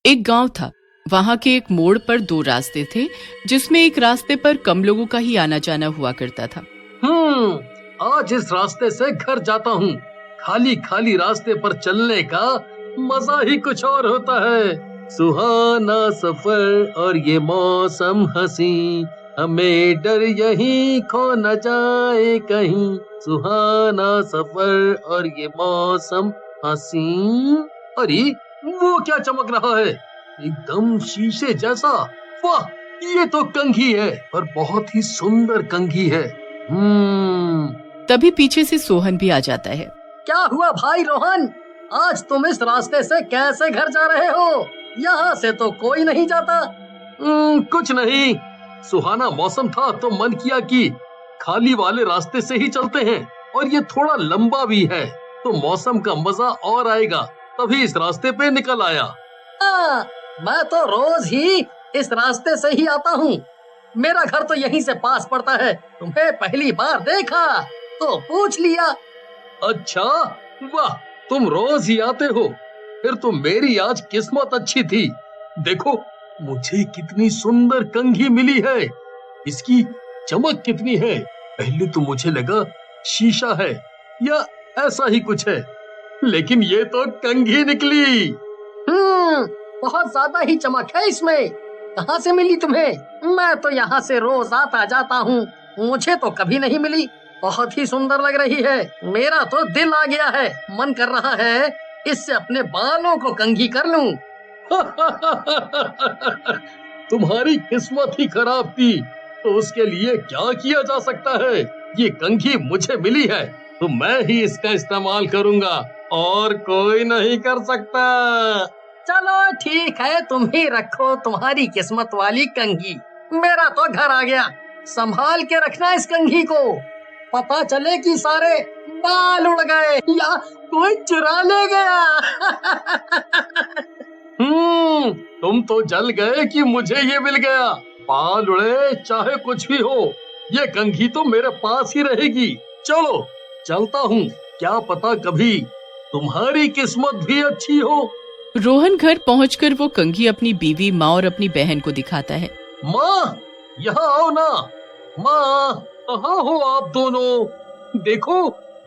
एक गांव था। वहां के एक मोड़ पर दो रास्ते थे, जिसमें एक रास्ते पर कम लोगों का ही आना जाना हुआ करता था। आज इस रास्ते से घर जाता हूँ। खाली खाली रास्ते पर चलने का मजा ही कुछ और होता है। सुहाना सफर और ये मौसम हंसी, हमें डर यहीं खो न जाए कहीं। सुहाना सफर और ये मौसम हंसी। अरे वो क्या चमक रहा है, एकदम शीशे जैसा। वाह, ये तो कंघी है, पर बहुत ही सुंदर कंघी है। तभी पीछे से सोहन भी आ जाता है। क्या हुआ भाई रोहन, आज तुम इस रास्ते से कैसे घर जा रहे हो? यहाँ से तो कोई नहीं जाता। कुछ नहीं, सुहाना मौसम था तो मन किया कि खाली वाले रास्ते से ही चलते हैं, और ये थोड़ा लंबा भी है तो मौसम का मजा और आएगा, तभी इस रास्ते पे निकल आया। मैं तो रोज ही इस रास्ते से ही आता हूँ। मेरा घर तो यहीं से पास पड़ता है। तुम्हें पहली बार देखा तो पूछ लिया। अच्छा, वाह, तुम रोज ही आते हो, फिर तो मेरी आज किस्मत अच्छी थी। देखो मुझे कितनी सुंदर कंघी मिली है, इसकी चमक कितनी है। पहले तो मुझे लगा शीशा है या ऐसा ही कुछ है, लेकिन ये तो कंघी निकली। बहुत ज्यादा ही चमक है इसमें। कहाँ से मिली तुम्हें? मैं तो यहाँ से रोज आता जाता हूँ, मुझे तो कभी नहीं मिली। बहुत ही सुंदर लग रही है, मेरा तो दिल आ गया है। मन कर रहा है इससे अपने बालों को कंघी कर लूं। तुम्हारी किस्मत ही खराब थी, तो उसके लिए क्या किया जा सकता है। ये कंघी मुझे मिली है तो मैं ही इसका इस्तेमाल करूंगा, और कोई नहीं कर सकता। चलो ठीक है, तुम ही रखो तुम्हारी किस्मत वाली कंघी। मेरा तो घर आ गया, संभाल के रखना इस कंघी को। पता चले कि सारे बाल उड़ गए या कोई चुरा ले गया। तुम तो जल गए कि मुझे ये मिल गया। बाल उड़े चाहे कुछ भी हो, ये कंघी तो मेरे पास ही रहेगी। चलो चलता हूँ, क्या पता कभी तुम्हारी किस्मत भी अच्छी हो। रोहन घर पहुंचकर वो कंघी अपनी बीवी, माँ और अपनी बहन को दिखाता है। माँ, यहाँ आओ ना। माँ, कहाँ हो आप दोनों? देखो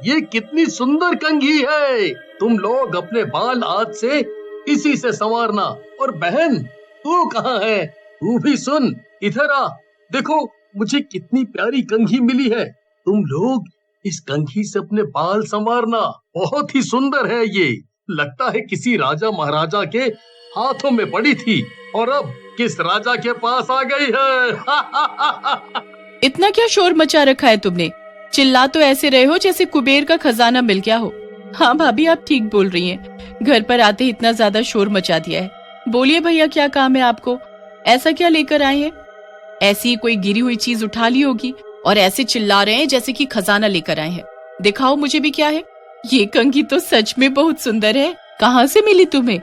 ये कितनी सुंदर कंघी है। तुम लोग अपने बाल आज से इसी से संवारना। और बहन, तू कहाँ है? तू भी सुन, इधर आ। देखो मुझे कितनी प्यारी कंघी मिली है। तुम लोग इस कंघी से अपने बाल संवारना। बहुत ही सुंदर है ये। लगता है किसी राजा महाराजा के हाथों में पड़ी थी और अब किस राजा के पास आ गई है। इतना क्या शोर मचा रखा है तुमने? चिल्ला तो ऐसे रहे हो जैसे कुबेर का खजाना मिल गया हो। हाँ भाभी, आप ठीक बोल रही हैं। घर पर आते ही इतना ज्यादा शोर मचा दिया है। बोलिए भैया, क्या काम है आपको? ऐसा क्या लेकर आए हैं? ऐसी ही कोई गिरी हुई चीज उठा ली होगी और ऐसे चिल्ला रहे हैं जैसे कि खजाना लेकर आए हैं। दिखाओ मुझे भी क्या है। ये कंघी तो सच में बहुत सुंदर है। कहाँ से मिली तुम्हें?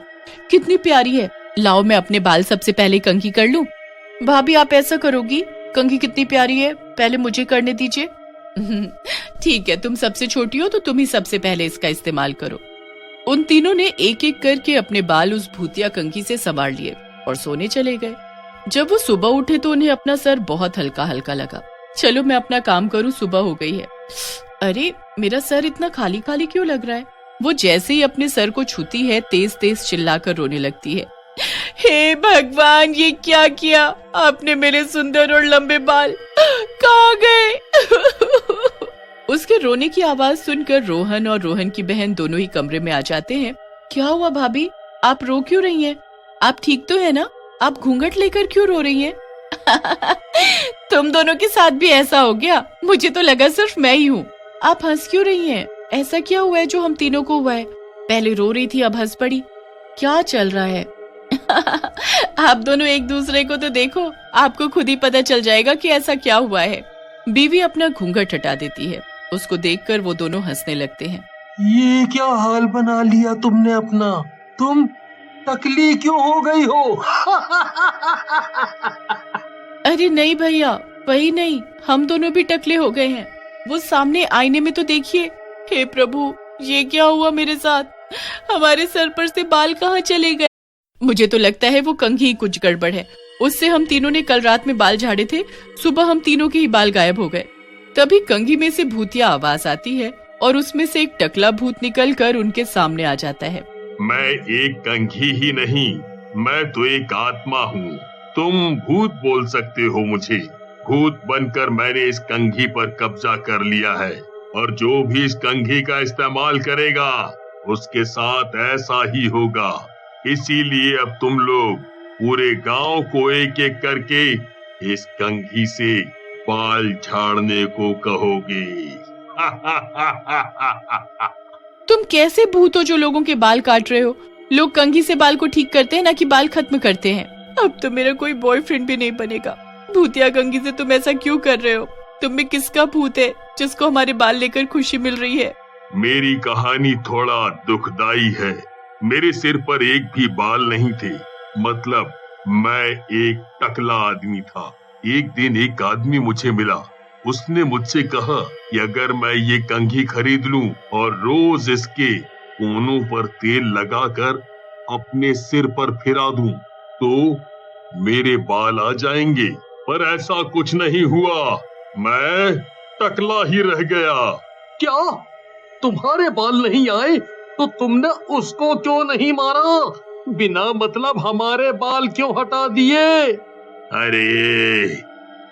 कितनी प्यारी है। लाओ मैं अपने बाल सबसे पहले कंघी कर लूं। भाभी, आप ऐसा करोगी? कंघी कितनी प्यारी है, पहले मुझे करने दीजिए। ठीक है, तुम सबसे छोटी हो तो तुम ही सबसे पहले इसका इस्तेमाल करो। उन तीनों ने एक एक करके अपने बाल उस भूतिया कंघी से संवार लिए और सोने चले गए। जब वो सुबह उठे तो उन्हें अपना सर बहुत हल्का हल्का लगा। चलो मैं अपना काम करूं, सुबह हो गई है। अरे मेरा सर इतना खाली खाली क्यों लग रहा है? वो जैसे ही अपने सर को छूती है तेज तेज चिल्लाकर रोने लगती है। हे भगवान, ये क्या किया आपने? मेरे सुंदर और लंबे बाल कहाँ गए? उसके रोने की आवाज सुनकर रोहन और रोहन की बहन दोनों ही कमरे में आ जाते हैं। क्या हुआ भाभी, आप रो क्यों रही हैं? आप ठीक तो है ना? आप घूंघट लेकर क्यों रो रही हैं? तुम दोनों के साथ भी ऐसा हो गया? मुझे तो लगा सिर्फ मैं ही हूँ। आप हंस क्यों रही हैं? ऐसा क्या हुआ है जो हम तीनों को हुआ है? पहले रो रही थी, अब हंस पड़ी। क्या चल रहा है? आप दोनों एक दूसरे को तो देखो, आपको खुद ही पता चल जाएगा कि ऐसा क्या हुआ है। बीवी अपना घूंघट हटा देती है। उसको देखकर वो दोनों हंसने लगते हैं। ये क्या हाल बना लिया तुमने अपना? तुम टकली क्यों हो गई हो? अरे नहीं भैया, वही नहीं, हम दोनों भी टकले हो गए हैं। वो सामने आईने में तो देखिए। हे प्रभु, ये क्या हुआ मेरे साथ? हमारे सर पर से बाल कहाँ चले गए? मुझे तो लगता है वो कंघी ही कुछ गड़बड़ है। उससे हम तीनों ने कल रात में बाल झाड़े थे, सुबह हम तीनों के ही बाल गायब हो गए। तभी कंघी में से भूतिया आवाज आती है और उसमें से एक टकला भूत निकलकर उनके सामने आ जाता है। मैं एक कंघी ही नहीं, मैं तो एक आत्मा हूँ। तुम भूत बोल सकते हो मुझे। भूत बनकर मैंने इस कंघी पर कब्जा कर लिया है और जो भी इस कंघी का इस्तेमाल करेगा उसके साथ ऐसा ही होगा। इसीलिए अब तुम लोग पूरे गांव को एक एक करके इस कंघी से बाल झाड़ने को कहोगे। तुम कैसे भूत हो जो लोगों के बाल काट रहे हो? लोग कंघी से बाल को ठीक करते हैं, ना कि बाल खत्म करते हैं। अब तो मेरा कोई बॉयफ्रेंड भी नहीं बनेगा। भूतिया कंघी से तुम ऐसा क्यों कर रहे हो? तुम में किसका भूत है जिसको हमारे बाल लेकर खुशी मिल रही है? मेरी कहानी थोड़ा दुखदाई है। मेरे सिर पर एक भी बाल नहीं थे, मतलब मैं एक टकला आदमी था। एक दिन एक आदमी मुझे मिला। उसने मुझसे कहा कि अगर मैं ये कंघी खरीद लूं और रोज इसके कोनों पर तेल लगाकर अपने सिर पर फिरा दूं तो मेरे बाल आ जाएंगे। पर ऐसा कुछ नहीं हुआ, मैं टकला ही रह गया। क्या तुम्हारे बाल नहीं आए तो तुमने उसको क्यों नहीं मारा? बिना मतलब हमारे बाल क्यों हटा दिए? अरे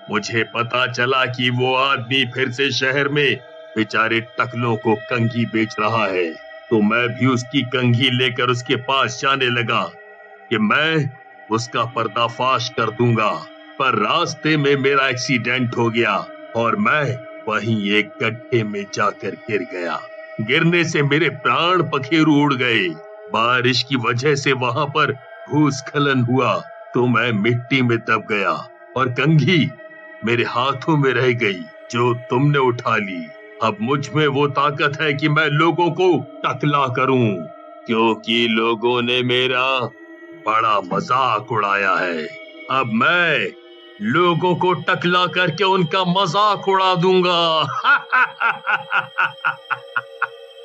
मुझे पता चला कि वो आदमी फिर से शहर में बेचारे टकलों को कंघी बेच रहा है, तो मैं भी उसकी कंघी लेकर उसके पास जाने लगा कि मैं उसका पर्दाफाश कर दूंगा। पर रास्ते में मेरा एक्सीडेंट हो गया और मैं वहीं एक गड्ढे में जाकर गिर गया। गिरने से मेरे प्राण पखेरु उड़ गए। बारिश की वजह से वहां पर भूस्खलन हुआ तो मैं मिट्टी में दब गया और कंघी मेरे हाथों में रह गई जो तुमने उठा ली। अब मुझ में वो ताकत है कि मैं लोगों को टकला करूं, क्योंकि लोगों ने मेरा बड़ा मजाक उड़ाया है। अब मैं लोगों को टकला करके उनका मजाक उड़ा दूंगा।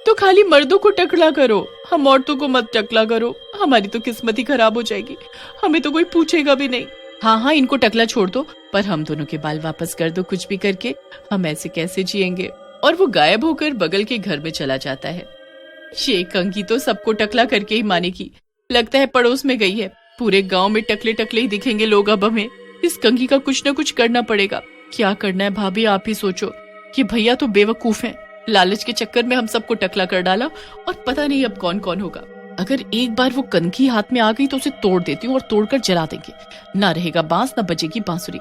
तो खाली मर्दों को टकला करो, हम औरतों को मत टकला करो। हमारी तो किस्मत ही खराब हो जाएगी, हमें तो कोई पूछेगा भी नहीं। हाँ, इनको टकला छोड़ दो, पर हम दोनों के बाल वापस कर दो कुछ भी करके। हम ऐसे कैसे जिएंगे? और वो गायब होकर बगल के घर में चला जाता है। ये कंघी तो सबको टकला करके ही मानेगी। लगता है पड़ोस में गई है। पूरे गांव में टकले टकले ही दिखेंगे लोग। अब हमें इस कंघी का कुछ न कुछ करना पड़ेगा। क्या करना है भाभी, आप ही सोचो। कि भैया तो बेवकूफ हैं, लालच के चक्कर में हम सबको टकला कर डाला और पता नहीं अब कौन कौन होगा। अगर एक बार वो कंघी हाथ में आ गई तो उसे तोड़ देती हूँ और तोड़कर जला देंगे। ना रहेगा बांस, ना बजेगी बांसुरी।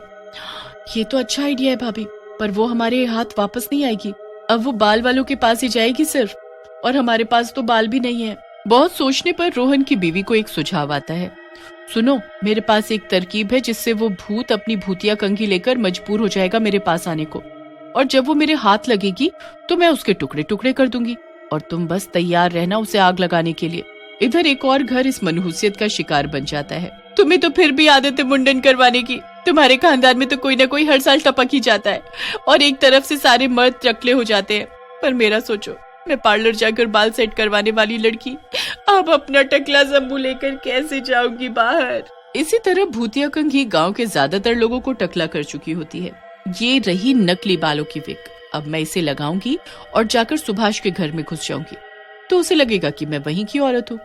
ये तो अच्छा आइडिया है भाभी, पर वो हमारे हाथ वापस नहीं आएगी। अब वो बाल वालों के पास ही जाएगी सिर्फ, और हमारे पास तो बाल भी नहीं है। बहुत सोचने पर रोहन की बीवी को एक सुझाव आता है। सुनो, मेरे पास एक तरकीब है जिससे वो भूत अपनी भूतिया कंघी लेकर मजबूर हो जाएगा मेरे पास आने को, और जब वो मेरे हाथ लगेगी तो मैं उसके टुकड़े टुकड़े कर दूंगी और तुम बस तैयार रहना उसे आग लगाने के लिए। इधर एक और घर इस मनहूसियत का शिकार बन जाता है। तुम्हें तो फिर भी आदत है मुंडन करवाने की। तुम्हारे खानदान में तो कोई ना कोई हर साल टपक ही जाता है और एक तरफ से सारे मर्द टकले हो जाते हैं। पर मेरा सोचो, मैं पार्लर जाकर बाल सेट करवाने वाली लड़की अब अपना टकला जम्बू लेकर कैसे जाऊंगी बाहर। इसी तरह भूतिया कंघी गांव के ज्यादातर लोगों को टकला कर चुकी होती है। ये रही नकली बालों की विक। अब मैं इसे लगाऊंगी और जाकर सुभाष के घर में घुस जाऊंगी तो उसे लगेगा कि मैं वहीं की औरत हूँ।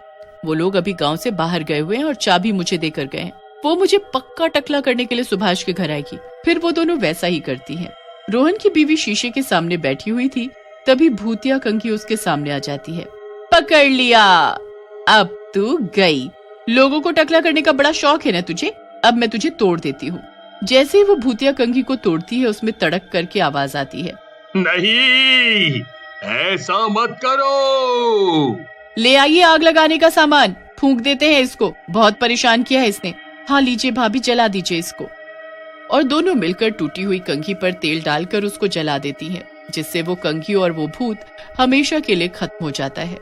वो लोग अभी गांव से बाहर गए हुए हैं और चाबी मुझे देकर गए हैं। वो मुझे पक्का टकला करने के लिए सुभाष के घर आएगी। फिर वो दोनों वैसा ही करती हैं। रोहन की बीवी शीशे के सामने बैठी हुई थी, तभी भूतिया कंघी उसके सामने आ जाती है। पकड़ लिया, अब तू गई। लोगों को टकला करने का बड़ा शौक है ना तुझे, अब मैं तुझे तोड़ देती हूँ। जैसे ही वो भूतिया कंघी को तोड़ती है उसमें तड़क करके आवाज आती है, नहीं, ऐसा मत करो। ले आइए आग लगाने का सामान, फूंक देते हैं इसको। बहुत परेशान किया है इसने। हाँ लीजिए भाभी, जला दीजिए इसको। और दोनों मिलकर टूटी हुई कंघी पर तेल डालकर उसको जला देती हैं, जिससे वो कंघी और वो भूत हमेशा के लिए खत्म हो जाता है।